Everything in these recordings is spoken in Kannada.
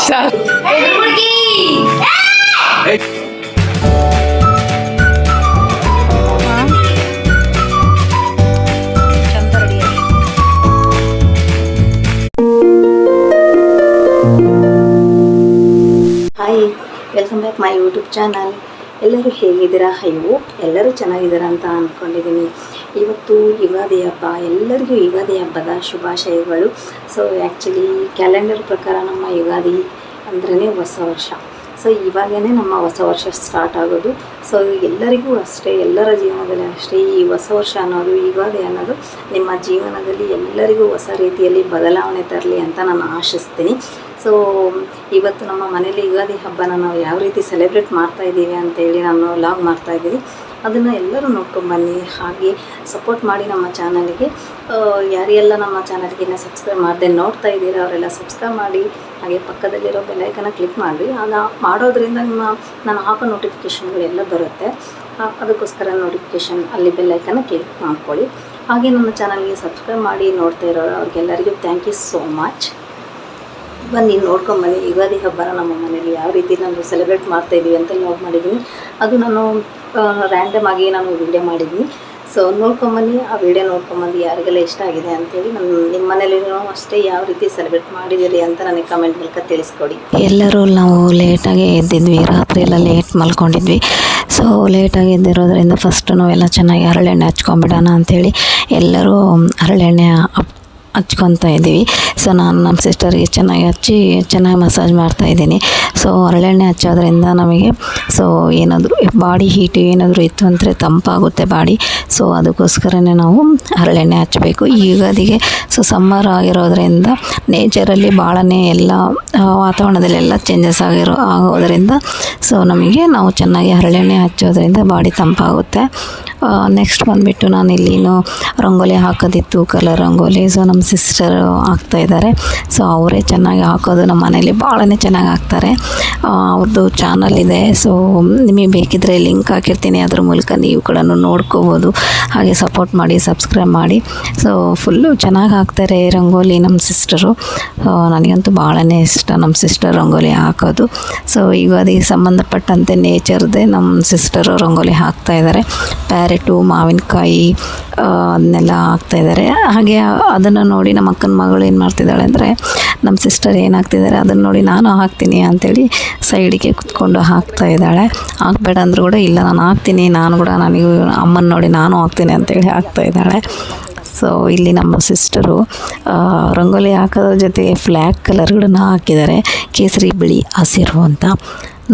Hi, welcome back my YouTube channel. ಎಲ್ಲರೂ ಹೇಗಿದ್ದೀರಾ? ಎಲ್ಲರೂ ಚೆನ್ನಾಗಿದ್ದೀರಾ ಅಂತ ಅಂದ್ಕೊಂಡಿದ್ದೀನಿ. ಇವತ್ತು ಯುಗಾದಿ ಹಬ್ಬ, ಎಲ್ಲರಿಗೂ ಯುಗಾದಿ ಹಬ್ಬದ ಶುಭಾಶಯಗಳು. ಸೊ ಆ್ಯಕ್ಚುಲಿ ಕ್ಯಾಲೆಂಡರ್ ಪ್ರಕಾರ ನಮ್ಮ ಯುಗಾದಿ ಅಂದ್ರೇ ಹೊಸ ವರ್ಷ. ಸೊ ಇವಾಗೇ ನಮ್ಮ ಹೊಸ ವರ್ಷ ಸ್ಟಾರ್ಟ್ ಆಗೋದು. ಸೊ ಎಲ್ಲರಿಗೂ ಅಷ್ಟೇ, ಎಲ್ಲರ ಜೀವನದಲ್ಲಿ ಅಷ್ಟೇ ಈ ಹೊಸ ವರ್ಷ ಅನ್ನೋದು, ಯುಗಾದಿ ಅನ್ನೋದು ನಿಮ್ಮ ಜೀವನದಲ್ಲಿ ಎಲ್ಲರಿಗೂ ಹೊಸ ರೀತಿಯಲ್ಲಿ ಬದಲಾವಣೆ ತರಲಿ ಅಂತ ನಾನು ಆಶಿಸ್ತೀನಿ. ಸೊ ಇವತ್ತು ನಮ್ಮ ಮನೇಲಿ ಯುಗಾದಿ ಹಬ್ಬನ ನಾವು ಯಾವ ರೀತಿ ಸೆಲೆಬ್ರೇಟ್ ಮಾಡ್ತಾಯಿದ್ದೀವಿ ಅಂತೇಳಿ ನಾನು ವ್ಲಾಗ್ ಮಾಡ್ತಾಯಿದ್ದೀನಿ. ಅದನ್ನು ಎಲ್ಲರೂ ನೋಡ್ಕೊಂಬನ್ನಿ. ಹಾಗೆ ಸಪೋರ್ಟ್ ಮಾಡಿ ನಮ್ಮ ಚಾನಲ್ಗೆ. ಯಾರೆಲ್ಲ ನಮ್ಮ ಚಾನಲ್ಗೆ ಸಬ್ಸ್ಕ್ರೈಬ್ ಮಾಡದೆ ನೋಡ್ತಾ ಇದ್ದೀರಾ ಅವರೆಲ್ಲ ಸಬ್ಸ್ಕ್ರೈಬ್ ಮಾಡಿ. ಹಾಗೆ ಪಕ್ಕದಲ್ಲಿರೋ ಬೆಲ್ಲೈಕನ್ನ ಕ್ಲಿಕ್ ಮಾಡಿ. ಅದು ಮಾಡೋದ್ರಿಂದ ನಾನು ಹಾಕೋ ನೋಟಿಫಿಕೇಷನ್ಗಳೆಲ್ಲ ಬರುತ್ತೆ. ಅದಕ್ಕೋಸ್ಕರ ನೋಟಿಫಿಕೇಷನ್ ಅಲ್ಲಿ ಬೆಲ್ಲೈಕನ್ನ ಕ್ಲಿಕ್ ಮಾಡ್ಕೊಳ್ಳಿ. ಹಾಗೆ ನಮ್ಮ ಚಾನಲ್ಗೆ ಸಬ್ಸ್ಕ್ರೈಬ್ ಮಾಡಿ ನೋಡ್ತಾ ಇರೋರು ಅವ್ರಿಗೆಲ್ಲರಿಗೂ ಥ್ಯಾಂಕ್ ಯು ಸೋ ಮಚ್. ಬನ್ನಿ ನೋಡ್ಕೊಂಬನ್ನಿ ಯುಗಾದಿ ಹಬ್ಬನ ನಮ್ಮ ಮನೇಲಿ ಯಾವ ರೀತಿ ನಾನು ಸೆಲೆಬ್ರೇಟ್ ಮಾಡ್ತಾಯಿದ್ದೀವಿ ಅಂತ ವ್ಲಾಗ್ ಮಾಡಿದ್ದೀನಿ. ಅದು ನಾನು ರ್ಯಾಂಡಮ್ ಆಗಿ ನಾನು ವಿಡಿಯೋ ಮಾಡಿದ್ದೀನಿ. ಸೊ ನೋಡ್ಕೊಂಬನ್ನಿ, ಆ ವಿಡಿಯೋ ನೋಡ್ಕೊಂಬಂದು ಯಾರಿಗೆಲ್ಲ ಇಷ್ಟ ಆಗಿದೆ ಅಂತೇಳಿ ನಿಮ್ಮ ಮನೇಲಿ ಅಷ್ಟೇ ಯಾವ ರೀತಿ ಸೆಲೆಬ್ರೇಟ್ ಮಾಡಿದ್ದೀರಿ ಅಂತ ನನಗೆ ಕಮೆಂಟ್ ಮೂಲಕ ತಿಳಿಸ್ಕೊಡಿ. ಎಲ್ಲರೂ ನಾವು ಲೇಟಾಗಿ ಎದ್ದಿದ್ವಿ, ರಾತ್ರಿ ಎಲ್ಲ ಲೇಟ್ ಮಲ್ಕೊಂಡಿದ್ವಿ. ಸೊ ಲೇಟಾಗಿ ಎದ್ದಿರೋದ್ರಿಂದ ಫಸ್ಟು ನಾವೆಲ್ಲ ಚೆನ್ನಾಗಿ ಹರಳೆಣ್ಣೆ ಹಚ್ಕೊಂಬಿಡೋಣ ಅಂಥೇಳಿ ಎಲ್ಲರೂ ಹರಳೆಣ್ಣೆ ಹಚ್ಕೊತಾ ಇದ್ದೀವಿ. ಸೊ ನಾನು ನಮ್ಮ ಸಿಸ್ಟರ್ಗೆ ಚೆನ್ನಾಗಿ ಮಸಾಜ್ ಮಾಡ್ತಾಯಿದ್ದೀನಿ. ಸೊ ಹರಳೆಣ್ಣೆ ಹಚ್ಚೋದ್ರಿಂದ ನಮಗೆ ಏನಾದರೂ ಬಾಡಿ ಹೀಟು ಏನಾದರೂ ಇತ್ತು ಅಂದರೆ ತಂಪಾಗುತ್ತೆ ಬಾಡಿ. ಸೊ ಅದಕ್ಕೋಸ್ಕರನೇ ನಾವು ಹರಳೆಣ್ಣೆ ಹಚ್ಚಬೇಕು ಈ ಯುಗಾದಿಗೆ. ಸೊ ಸಮ್ಮರ್ ಆಗಿರೋದ್ರಿಂದ ನೇಚರಲ್ಲಿ ಭಾಳನೇ ಎಲ್ಲ ವಾತಾವರಣದಲ್ಲೆಲ್ಲ ಚೇಂಜಸ್ ಆಗೋದ್ರಿಂದ ಸೊ ನಮಗೆ ನಾವು ಚೆನ್ನಾಗಿ ಹರಳೆಣ್ಣೆ ಹಚ್ಚೋದ್ರಿಂದ ಬಾಡಿ ತಂಪಾಗುತ್ತೆ. ನೆಕ್ಸ್ಟ್ ಬಂದುಬಿಟ್ಟು ನಾನು ಇಲ್ಲಿನೂ ರಂಗೋಲಿ ಹಾಕೋದಿತ್ತು, ಕಲರ್ ರಂಗೋಲಿ. ಸೊ ನಮ್ಮ ಸಿಸ್ಟರ್ ಹಾಕ್ತಾಯಿದ್ದಾರೆ. ಸೊ ಅವರೇ ಚೆನ್ನಾಗಿ ಹಾಕೋದು, ನಮ್ಮ ಮನೇಲಿ ಭಾಳನೇ ಚೆನ್ನಾಗಿ ಹಾಕ್ತಾರೆ. ಅವ್ರದ್ದು ಚಾನಲ್ ಇದೆ. ಸೊ ನಿಮಗೆ ಬೇಕಿದ್ದರೆ ಲಿಂಕ್ ಹಾಕಿರ್ತೀನಿ, ಅದ್ರ ಮೂಲಕ ನೀವು ಕೂಡ ನೋಡ್ಕೋಬೋದು. ಹಾಗೆ ಸಪೋರ್ಟ್ ಮಾಡಿ, ಸಬ್ಸ್ಕ್ರೈಬ್ ಮಾಡಿ. ಸೊ ಫುಲ್ಲು ಚೆನ್ನಾಗಿ ಹಾಕ್ತಾರೆ ರಂಗೋಲಿ ನಮ್ಮ ಸಿಸ್ಟರು. ನನಗಂತೂ ಭಾಳನೇ ಇಷ್ಟ ನಮ್ಮ ಸಿಸ್ಟರ್ ರಂಗೋಲಿ ಹಾಕೋದು. ಸೊ ಈಗ ಅದಕ್ಕೆ ಸಂಬಂಧಪಟ್ಟಂತೆ ನೇಚರ್ದೇ ನಮ್ಮ ಸಿಸ್ಟರು ರಂಗೋಲಿ ಹಾಕ್ತಾಯಿದ್ದಾರೆ. ಪ್ಯಾರೆಟು, ಮಾವಿನಕಾಯಿ ಅದನ್ನೆಲ್ಲ ಹಾಕ್ತಾಯಿದ್ದಾರೆ. ಹಾಗೆ ಅದನ್ನು ನೋಡಿ ನಮ್ಮ ಅಕ್ಕನ ಮಗಳು ಏನು ಮಾಡ್ತಿದ್ದಾಳೆ ಅಂದರೆ, ನಮ್ಮ ಸಿಸ್ಟರ್ ಏನು ಹಾಕ್ತಿದ್ದಾರೆ ಅದನ್ನು ನೋಡಿ ನಾನು ಹಾಕ್ತೀನಿ ಅಂಥೇಳಿ ಸೈಡಿಗೆ ಕುತ್ಕೊಂಡು ಹಾಕ್ತಾಯಿದ್ದಾಳೆ. ಹಾಕ್ಬೇಡ ಅಂದರೂ ಕೂಡ ಇಲ್ಲ ನಾನು ಹಾಕ್ತೀನಿ, ನಾನು ಕೂಡ ನನಗೂ ಅಮ್ಮನ ನೋಡಿ ನಾನು ಹಾಕ್ತೀನಿ ಅಂಥೇಳಿ ಹಾಕ್ತಾಯಿದ್ದಾಳೆ. ಸೊ ಇಲ್ಲಿ ನಮ್ಮ ಸಿಸ್ಟರು ರಂಗೋಲಿ ಹಾಕೋದ್ರ ಜೊತೆಗೆ ಫ್ಲ್ಯಾಗ್ ಕಲರ್ಗಳನ್ನ ಹಾಕಿದ್ದಾರೆ, ಕೇಸರಿ, ಬಿಳಿ, ಹಸಿರು ಅಂತ.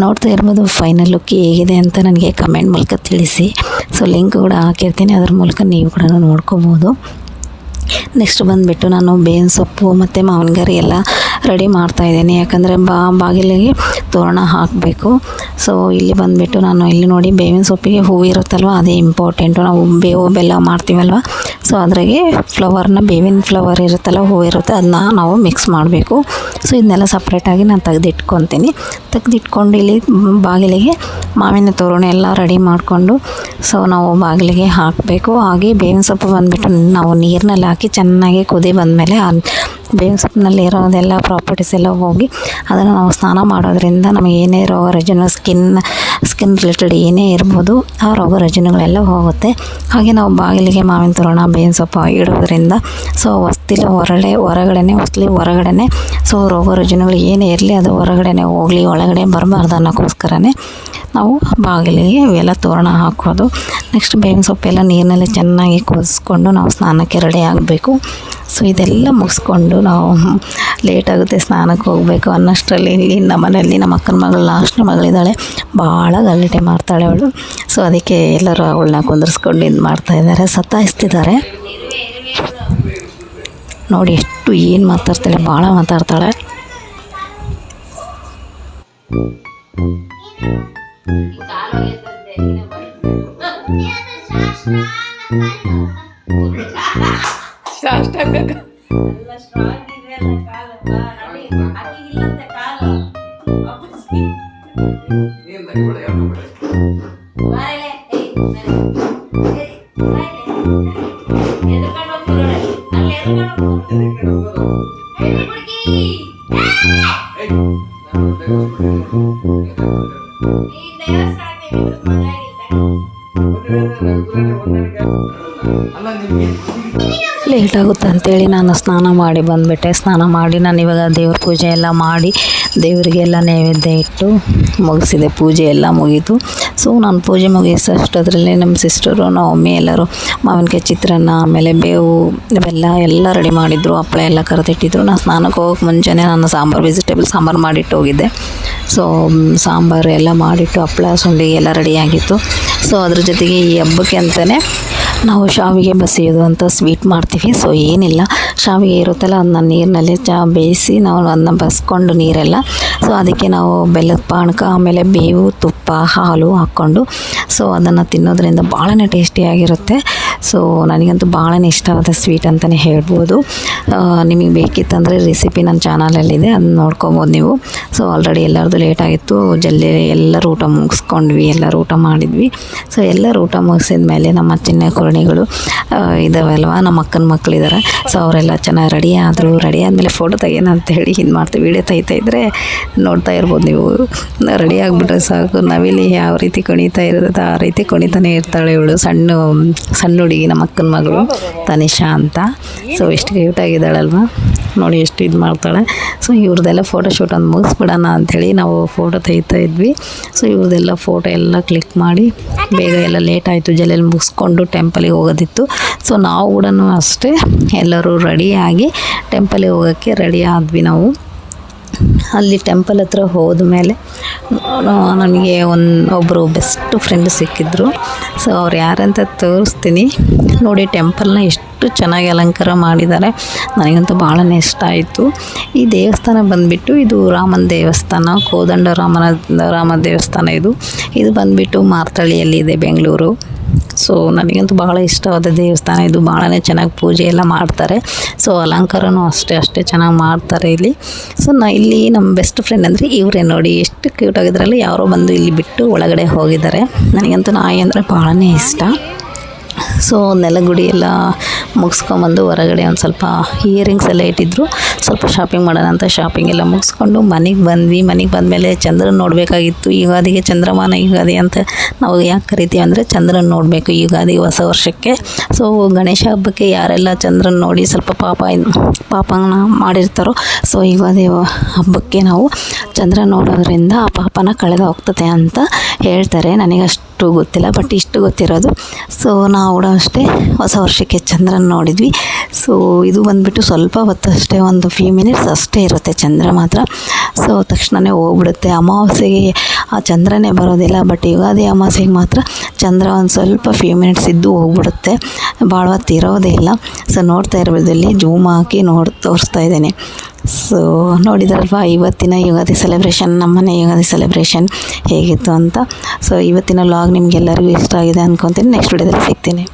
ನೋಡ್ತಾ ಇರ್ಬೋದು ಫೈನಲ್ ಲುಕ್ ಹೇಗಿದೆ ಅಂತ ನನಗೆ ಕಮೆಂಟ್ ಮೂಲಕ ತಿಳಿಸಿ. ಸೊ ಲಿಂಕ್ ಕೂಡ ಹಾಕಿರ್ತೀನಿ, ಅದ್ರ ಮೂಲಕ ನೀವು ಕೂಡ ನೋಡ್ಕೋಬೋದು. ನೆಕ್ಸ್ಟ್ ಬಂದುಬಿಟ್ಟು ನಾನು ಬೇವಿನ ಸೊಪ್ಪು ಮತ್ತು ಮಾವಿನಗರಿ ಎಲ್ಲ ರೆಡಿ ಮಾಡ್ತಾಯಿದ್ದೀನಿ. ಯಾಕಂದರೆ ಬಾಗಿಲಿಗೆ ತೋರಣ ಹಾಕಬೇಕು. ಸೊ ಇಲ್ಲಿ ಬಂದುಬಿಟ್ಟು ನಾನು ಇಲ್ಲಿ ನೋಡಿ ಬೇವಿನ ಸೊಪ್ಪಿಗೆ ಹೂವು ಇರುತ್ತಲ್ವ, ಅದೇ ಇಂಪಾರ್ಟೆಂಟು. ನಾವು ಬೇವು ಬೆಲ್ಲ ಮಾಡ್ತೀವಲ್ವ, ಸೊ ಅದ್ರಾಗೆ ಬೇವಿನ ಫ್ಲವರ್ ಇರುತ್ತಲ್ಲ, ಹೂವು ಇರುತ್ತೆ, ಅದನ್ನ ನಾವು ಮಿಕ್ಸ್ ಮಾಡಬೇಕು. ಸೊ ಇದನ್ನೆಲ್ಲ ಸಪ್ರೇಟಾಗಿ ನಾನು ತೆಗೆದಿಟ್ಕೊಂಡು ಇಲ್ಲಿ ಬಾಗಿಲಿಗೆ ಮಾವಿನ ತೋರಣ ಎಲ್ಲ ರೆಡಿ ಮಾಡಿಕೊಂಡು ಸೊ ನಾವು ಬಾಗಿಲಿಗೆ ಹಾಕಬೇಕು. ಹಾಗೆ ಬೇವಿನ ಸೊಪ್ಪು ಬಂದುಬಿಟ್ಟು ನಾವು ನೀರಿನಲ್ಲಿ ಹಾಕಿ ಚೆನ್ನಾಗಿ ಕುದಿ ಬಂದಮೇಲೆ ಬೇವಿನ ಸೊಪ್ಪಿನಲ್ಲಿ ಇರೋದೆಲ್ಲ ಪ್ರಾಪರ್ಟೀಸ್ ಎಲ್ಲ ಹೋಗಿ ಅದನ್ನು ನಾವು ಸ್ನಾನ ಮಾಡೋದ್ರಿಂದ ನಮಗೆ ಏನೇ ರೋಗ ರುಜಿನ ಸ್ಕಿನ್ ರಿಲೇಟೆಡ್ ಏನೇ ಇರ್ಬೋದು ಆ ರೋಗ ರುಜಿನಗಳೆಲ್ಲ ಹೋಗುತ್ತೆ. ಹಾಗೆ ನಾವು ಬಾಗಿಲಿಗೆ ಮಾವಿನ ತೋರಣ, ಬೇವಿನ ಸೊಪ್ಪು ಇಡೋದ್ರಿಂದ ಸೊ ಹೊರಗಡೆ ಸೊ ರೋಗ ರುಜಿನಗಳು ಏನೇ ಇರಲಿ ಅದು ಹೊರಗಡೆ ಹೋಗಲಿ, ಒಳಗಡೆ ಬರಬಾರ್ದು ಅನ್ನೋಕ್ಕೋಸ್ಕರನೇ ನಾವು ಬಾಗಿಲಿಗೆ ಇವೆಲ್ಲ ತೋರಣ ಹಾಕೋದು. ನೆಕ್ಸ್ಟ್ ಬೇವಿನ ಸೊಪ್ಪೆಲ್ಲ ನೀರಿನಲ್ಲಿ ಚೆನ್ನಾಗಿ ಕುದಿಸ್ಕೊಂಡು ನಾವು ಸ್ನಾನಕ್ಕೆ ರೆಡಿ ಆಗಬೇಕು. ಸೊ ಇದೆಲ್ಲ ಮುಗಿಸ್ಕೊಂಡು ನಾವು ಲೇಟಾಗುತ್ತೆ ಸ್ನಾನಕ್ಕೆ ಹೋಗಬೇಕು ಅನ್ನೋಷ್ಟರಲ್ಲಿ ಇಲ್ಲಿ ನಮ್ಮ ಮನೆಯಲ್ಲಿ ನಮ್ಮ ಅಕ್ಕನ ಮಗಳು ಲಾಸ್ಟ್ನ ಮಗಳಿದ್ದಾಳೆ, ಭಾಳ ಗಲಾಟೆ ಮಾಡ್ತಾಳೆ ಅವಳು. ಸೊ ಅದಕ್ಕೆ ಎಲ್ಲರೂ ಅವಳನ್ನ ಕುಂದರ್ಸ್ಕೊಂಡು ಇದು ಮಾಡ್ತಾಯಿದ್ದಾರೆ, ಸತಾಯಿಸ್ತಿದ್ದಾರೆ. ನೋಡಿ ಎಷ್ಟು ಏನು ಮಾತಾಡ್ತಾಳೆ, ಭಾಳ ಮಾತಾಡ್ತಾಳೆ. ಲೇಟ್ ಆಗುತ್ತೆ ಅಂತೇಳಿ ನಾನು ಸ್ನಾನ ಮಾಡಿ ಬಂದುಬಿಟ್ಟೆ. ಸ್ನಾನ ಮಾಡಿ ನಾನು ಇವಾಗ ದೇವ್ರ ಪೂಜೆ ಎಲ್ಲ ಮಾಡಿ ದೇವರಿಗೆಲ್ಲ ನೈವೇದ್ಯ ಇಟ್ಟು ಮುಗಿಸಿದೆ. ಪೂಜೆ ಎಲ್ಲ ಮುಗೀತು. ಸೊ ನಾನು ಪೂಜೆ ಮುಗಿಸೋಷ್ಟದ್ರಲ್ಲಿ ನಮ್ಮ ಸಿಸ್ಟರು ನಮ್ಮ ಮಮ್ಮಿ ಎಲ್ಲರೂ ಮಾವಿನಕಾಯಿ ಚಿತ್ರಾನ್ನ, ಆಮೇಲೆ ಬೇವು ಇವೆಲ್ಲ ಎಲ್ಲ ರೆಡಿ ಮಾಡಿದ್ರು. ಹಪ್ಪಳ ಎಲ್ಲ ಕರೆದಿಟ್ಟಿದ್ರು. ನಾನು ಸ್ನಾನಕ್ಕೆ ಹೋಗೋಕೆ ಮುಂಚೆನೇ ನಾನು ವೆಜಿಟೇಬಲ್ ಸಾಂಬಾರು ಮಾಡಿಟ್ಟು ಹೋಗಿದ್ದೆ. ಸೊ ಸಾಂಬಾರು ಎಲ್ಲ ಮಾಡಿಟ್ಟು ಹಪ್ಪಳ ಸಂಡಿಗೆ ಎಲ್ಲ ರೆಡಿಯಾಗಿತ್ತು. ಸೊ ಅದ್ರ ಜೊತೆಗೆ ಈ ಹಬ್ಬಕ್ಕೆ ಅಂತಲೇ ನಾವು ಶಾವಿಗೆ ಬಸಿಯೋದು ಅಂತ ಸ್ವೀಟ್ ಮಾಡ್ತೀವಿ. ಸೊ ಏನಿಲ್ಲ, ಶಾವಿಗೆ ಇರುತ್ತಲ್ಲ ಅದನ್ನ ನೀರಿನಲ್ಲಿ ಬೇಯಿಸಿ ನಾವು ಅದನ್ನ ಬಸ್ಕೊಂಡು ನೀರೆಲ್ಲ, ಸೊ ಅದಕ್ಕೆ ನಾವು ಬೆಲ್ಲದ ಪಾನಕ, ಆಮೇಲೆ ಬೇವು, ತುಪ್ಪ, ಹಾಲು ಹಾಕ್ಕೊಂಡು ಸೊ ಅದನ್ನು ತಿನ್ನೋದ್ರಿಂದ ಭಾಳನೇ ಟೇಸ್ಟಿಯಾಗಿರುತ್ತೆ. ಸೊ ನನಗಂತೂ ಭಾಳನೇ ಇಷ್ಟವಾದ ಸ್ವೀಟ್ ಅಂತಲೇ ಹೇಳ್ಬೋದು. ನಿಮಗೆ ಬೇಕಿತ್ತಂದರೆ ರೆಸಿಪಿ ನನ್ನ ಚಾನಲಲ್ಲಿದೆ, ಅದನ್ನ ನೋಡ್ಕೊಬೋದು ನೀವು. ಸೊ ಆಲ್ರೆಡಿ ಎಲ್ಲರದು ಲೇಟ್ ಆಗಿತ್ತು. ಜಲ್ದಿ ಎಲ್ಲರೂ ಊಟ ಮುಗಿಸ್ಕೊಂಡ್ವಿ, ಎಲ್ಲರೂ ಊಟ ಮಾಡಿದ್ವಿ. ಸೊ ಎಲ್ಲರೂ ಊಟ ಮುಗಿಸಿದ ಮೇಲೆ ನಮ್ಮ ಚಿನ್ನ ಕುರಣಿಗಳು ಇದ್ದಾವಲ್ವ, ನಮ್ಮ ಅಕ್ಕನ ಮಕ್ಕಳಿದ್ದಾರೆ. ಸೊ ಅವರೆಲ್ಲ ಚೆನ್ನಾಗಿ ರೆಡಿ ಆದರು. ರೆಡಿ ಆದಮೇಲೆ ಫೋಟೋ ತೆಗೆಯೋಣ ಅಂತೇಳಿ ಇದು ಮಾಡ್ತೀವಿ. ವೀಡಿಯೋ ತೆಗಿತಾಯಿದ್ರೆ ನೋಡ್ತಾ ಇರ್ಬೋದು ನೀವು. ರೆಡಿ ಆಗಿಬಿಟ್ರೆ ಸಾಕು, ನವಿಲಿ ಯಾವ ರೀತಿ ಕುಣಿತಾ ಇರುತ್ತೆ ಆ ರೀತಿ ಕುಣಿತಾನೆ ಇರ್ತಾಳೆ ಇವಳು. ಸಣ್ಣ ಹುಡುಗಿ, ನಮ್ಮ ಅಕ್ಕನ ಮಗಳು ತನಿಷಾ ಅಂತ. ಸೊ ಎಷ್ಟು ಕ್ಯೂಟಾಗಿದ್ದಾಳಲ್ವ, ನೋಡಿ ಎಷ್ಟು ಇದು ಮಾಡ್ತಾಳೆ. ಸೊ ಇವ್ರದ್ದೆಲ್ಲ ಫೋಟೋಶೂಟ್ ಒಂದು ಮುಗಿಸ್ಬಿಡೋಣ ಅಂಥೇಳಿ ನಾವು ಫೋಟೋ ತೆಗಿತಾ ಇದ್ವಿ. ಸೊ ಇವ್ರದ್ದೆಲ್ಲ ಫೋಟೋ ಎಲ್ಲ ಕ್ಲಿಕ್ ಮಾಡಿ ಬೇಗ ಎಲ್ಲ ಲೇಟ್ ಆಯಿತು. ಜಲ್ಲೆಲ್ಲಿ ಮುಗಿಸ್ಕೊಂಡು ಟೆಂಪಲಿಗೆ ಹೋಗೋದಿತ್ತು. ಸೊ ನಾವು ಕೂಡ ಅಷ್ಟೇ ಎಲ್ಲರೂ ರೆಡಿಯಾಗಿ ಟೆಂಪಲಿಗೆ ಹೋಗೋಕ್ಕೆ ರೆಡಿ ಆದ್ವಿ. ನಾವು ಅಲ್ಲಿ ಟೆಂಪಲ್ ಹತ್ರ ಹೋದ ಮೇಲೆ ನನಗೆ ಒಬ್ಬರು ಬೆಸ್ಟ್ ಫ್ರೆಂಡ್ ಸಿಕ್ಕಿದ್ರು. ಸೊ ಅವ್ರು ಯಾರಂತ ತೋರಿಸ್ತೀನಿ ನೋಡಿ. ಟೆಂಪಲ್ನ ಎಷ್ಟು ಚೆನ್ನಾಗಿ ಅಲಂಕಾರ ಮಾಡಿದ್ದಾರೆ, ನನಗಂತೂ ಭಾಳನೇ ಇಷ್ಟ ಆಯಿತು. ಈ ದೇವಸ್ಥಾನ ಬಂದುಬಿಟ್ಟು ಇದು ರಾಮನ ದೇವಸ್ಥಾನ, ಕೋದಂಡ ರಾಮ ದೇವಸ್ಥಾನ. ಇದು ಬಂದುಬಿಟ್ಟು ಮಾರ್ತಳ್ಳಿಯಲ್ಲಿದೆ, ಬೆಂಗಳೂರು. ಸೊ ನನಗಂತೂ ಭಾಳ ಇಷ್ಟವಾದ ದೇವಸ್ಥಾನ ಇದು. ಭಾಳನೇ ಚೆನ್ನಾಗಿ ಪೂಜೆ ಎಲ್ಲ ಮಾಡ್ತಾರೆ. ಸೊ ಅಲಂಕಾರನೂ ಅಷ್ಟೇ ಚೆನ್ನಾಗಿ ಮಾಡ್ತಾರೆ ಇಲ್ಲಿ. ಸೊ ಇಲ್ಲಿ ನಮ್ಮ ಬೆಸ್ಟ್ ಫ್ರೆಂಡ್ ಅಂದರೆ ಇವರೇ ನೋಡಿ, ಎಷ್ಟು ಕ್ಯೂಟಾಗಿದ್ರಲ್ಲ. ಯಾರೋ ಬಂದು ಇಲ್ಲಿ ಬಿಟ್ಟು ಒಳಗಡೆ ಹೋಗಿದ್ದಾರೆ. ನನಗಂತೂ ನಾಯಿ ಅಂದರೆ ಭಾಳನೇ ಇಷ್ಟ. ಸೊ ನೆಲಗುಡಿ ಎಲ್ಲ ಮುಗಿಸ್ಕೊಂಬಂದು ಹೊರಗಡೆ ಒಂದು ಸ್ವಲ್ಪ ಇಯರಿಂಗ್ಸ್ ಎಲ್ಲ ಇಟ್ಟಿದ್ರು. ಸ್ವಲ್ಪ ಶಾಪಿಂಗ್ ಮಾಡೋಣ ಅಂತ ಶಾಪಿಂಗ್ ಎಲ್ಲ ಮುಗಿಸ್ಕೊಂಡು ಮನೆಗೆ ಬಂದ್ವಿ. ಮನೆಗೆ ಬಂದಮೇಲೆ ಚಂದ್ರನ ನೋಡಬೇಕಾಗಿತ್ತು. ಯುಗಾದಿಗೆ ಚಂದ್ರಮಾನ ಯುಗಾದಿ ಅಂತ ನಾವು ಯಾಕೆ ಕರಿತೀವಿ ಅಂದರೆ ಚಂದ್ರನ ನೋಡಬೇಕು ಯುಗಾದಿ ಹೊಸ ವರ್ಷಕ್ಕೆ. ಸೊ ಗಣೇಶ ಹಬ್ಬಕ್ಕೆ ಯಾರೆಲ್ಲ ಚಂದ್ರನ ನೋಡಿ ಸ್ವಲ್ಪ ಪಾಪನ ಮಾಡಿರ್ತಾರೋ, ಸೊ ಯುಗಾದಿ ಹಬ್ಬಕ್ಕೆ ನಾವು ಚಂದ್ರ ನೋಡೋದ್ರಿಂದ ಆ ಪಾಪನ ಕಳೆದು ಹೋಗ್ತದೆ ಅಂತ ಹೇಳ್ತಾರೆ. ನನಗಷ್ಟು ಗೊತ್ತಿಲ್ಲ, ಬಟ್ ಇಷ್ಟು ಗೊತ್ತಿರೋದು. ಸೊ ನಾವು ಕೂಡ ಅಷ್ಟೇ ಹೊಸ ವರ್ಷಕ್ಕೆ ಚಂದ್ರನ ನೋಡಿದ್ವಿ. ಸೊ ಇದು ಬಂದುಬಿಟ್ಟು ಸ್ವಲ್ಪ ಹೊತ್ತು ಅಷ್ಟೇ, ಒಂದು ಫ್ಯೂ ಮಿನಿಟ್ಸ್ ಅಷ್ಟೇ ಇರುತ್ತೆ ಚಂದ್ರ ಮಾತ್ರ. ಸೊ ತಕ್ಷಣವೇ ಹೋಗ್ಬಿಡುತ್ತೆ. ಅಮಾವಾಸ್ಯೆಗೆ ಆ ಚಂದ್ರನೇ ಬರೋದಿಲ್ಲ, ಬಟ್ ಯುಗಾದಿ ಅಮಾವಾಸ್ಯೆಗೆ ಮಾತ್ರ ಚಂದ್ರ ಒಂದು ಸ್ವಲ್ಪ ಫ್ಯೂ ಮಿನಿಟ್ಸ್ ಇದ್ದು ಹೋಗ್ಬಿಡುತ್ತೆ, ಭಾಳ ಹೊತ್ತು ಇರೋದೇ ಇಲ್ಲ. ಸೊ ನೋಡ್ತಾ ಇರ್ಬೋದು, ಇಲ್ಲಿ ಜೂಮ್ ಹಾಕಿ ತೋರಿಸ್ತಾ ಇದ್ದೇನೆ. ಸೊ ನೋಡಿದ್ರಲ್ವ ಇವತ್ತಿನ ಯುಗಾದಿ ಸೆಲೆಬ್ರೇಷನ್, ನಮ್ಮನೆ ಯುಗಾದಿ ಸೆಲೆಬ್ರೇಷನ್ ಹೇಗಿತ್ತು ಅಂತ. ಸೊ ಇವತ್ತಿನ ವ್ಲಾಗ್ ನಿಮಗೆಲ್ಲರಿಗೂ ಇಷ್ಟ ಆಗಿದೆ ಅಂದ್ಕೊತೀನಿ. ನೆಕ್ಸ್ಟ್ ವಿಡಿಯೋದಲ್ಲಿ ಸಿಗ್ತೀನಿ.